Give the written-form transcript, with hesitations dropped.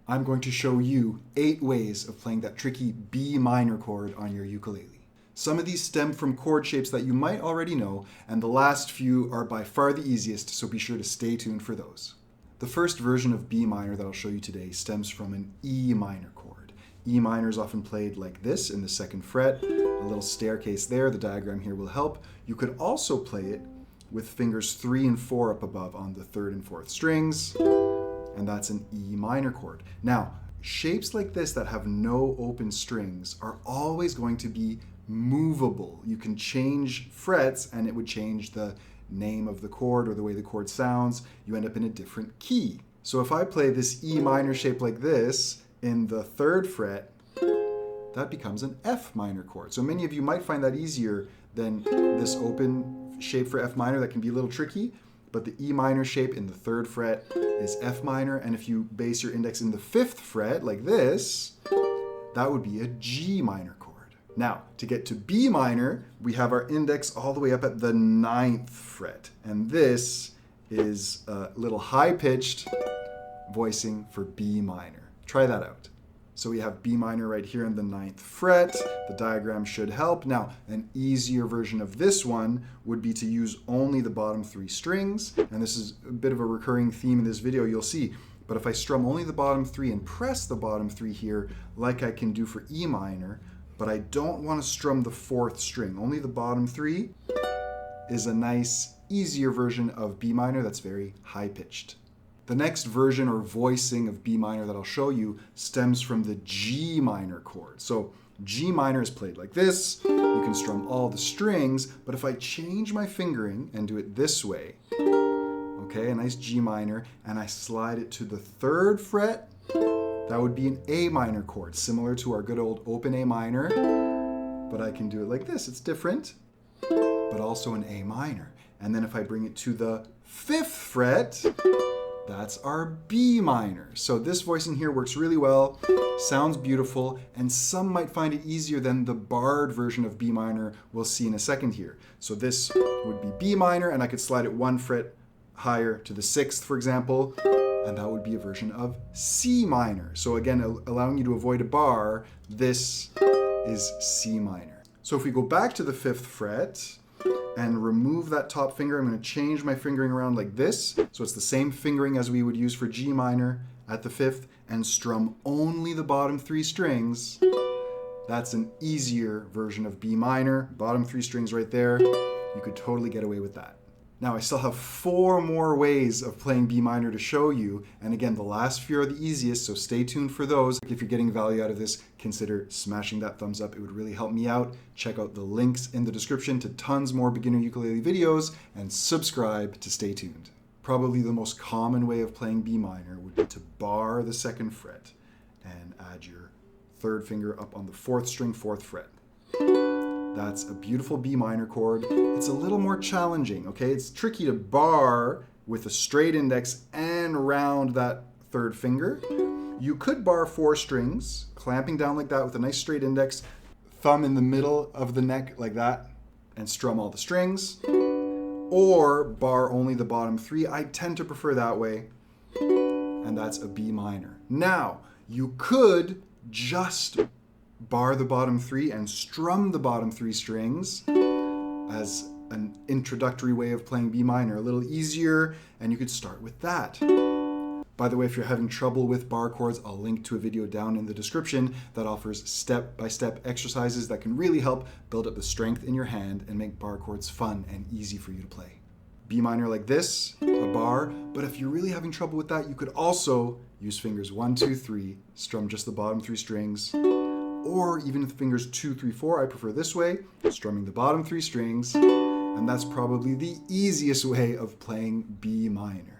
I'm going to show you 8 ways of playing that tricky B minor chord on your ukulele. Some of these stem from chord shapes that you might already know, and the last few are by far the easiest, so be sure to stay tuned for those. The first version of B minor that I'll show you today stems from an E minor chord. E minor is often played like this in the 2nd fret, a little staircase there, the diagram here will help. You could also play it with fingers 3 and 4 up above on the 3rd and 4th strings, and that's an E minor chord. Now, shapes like this that have no open strings are always going to be movable. You can change frets and it would change the name of the chord or the way the chord sounds. You end up in a different key. So if I play this E minor shape like this in the 3rd fret, that becomes an F minor chord. So many of you might find that easier than this open shape for F minor that can be a little tricky, but the E minor shape in the 3rd fret is F minor, and if you base your index in the 5th fret like this, that would be a G minor chord. Now, to get to B minor, we have our index all the way up at the 9th fret, and this is a little high-pitched voicing for B minor. Try that out. So we have B minor right here in the 9th fret. The diagram should help. Now, an easier version of this one would be to use only the bottom 3 strings, and this is a bit of a recurring theme in this video, you'll see. But if I strum only the bottom 3 and press the bottom 3 here, like I can do for E minor, but I don't want to strum the 4th string, only the bottom 3, is a nice, easier version of B minor that's very high-pitched. The next version or voicing of B minor that I'll show you stems from the G minor chord. So G minor is played like this. You can strum all the strings, but if I change my fingering and do it this way, okay, a nice G minor, and I slide it to the 3rd fret, that would be an A minor chord, similar to our good old open A minor, but I can do it like this. It's different, but also an A minor. And then if I bring it to the 5th fret, that's our B minor. So this voicing here works really well, sounds beautiful, and some might find it easier than the barred version of B minor we'll see in a second here. So this would be B minor, and I could slide it 1 fret higher to the 6th, for example, and that would be a version of C minor. So again, allowing you to avoid a bar, this is C minor. So if we go back to the 5th fret, and remove that top finger, I'm going to change my fingering around like this. So it's the same fingering as we would use for G minor at the 5th, and strum only the bottom 3 strings. That's an easier version of B minor. Bottom 3 strings right there. You could totally get away with that. Now I still have 4 more ways of playing B minor to show you, and again, the last few are the easiest, so stay tuned for those. If you're getting value out of this, consider smashing that thumbs up. It would really help me out. Check out the links in the description to tons more beginner ukulele videos, and subscribe to stay tuned. Probably the most common way of playing B minor would be to bar the 2nd fret and add your 3rd finger up on the 4th string, 4th fret. That's a beautiful B minor chord. It's a little more challenging, okay? It's tricky to bar with a straight index and round that 3rd finger. You could bar 4 strings, clamping down like that with a nice straight index, thumb in the middle of the neck like that, and strum all the strings. Or bar only the bottom 3. I tend to prefer that way, and that's a B minor. Now, you could just bar the bottom 3 and strum the bottom 3 strings as an introductory way of playing B minor. A little easier, and you could start with that. By the way, if you're having trouble with bar chords, I'll link to a video down in the description that offers step-by-step exercises that can really help build up the strength in your hand and make bar chords fun and easy for you to play. B minor like this, a bar, but if you're really having trouble with that, you could also use fingers 1, 2, 3, strum just the bottom 3 strings, or even with fingers 2, 3, 4, I prefer this way, strumming the bottom 3 strings, and that's probably the easiest way of playing B minor.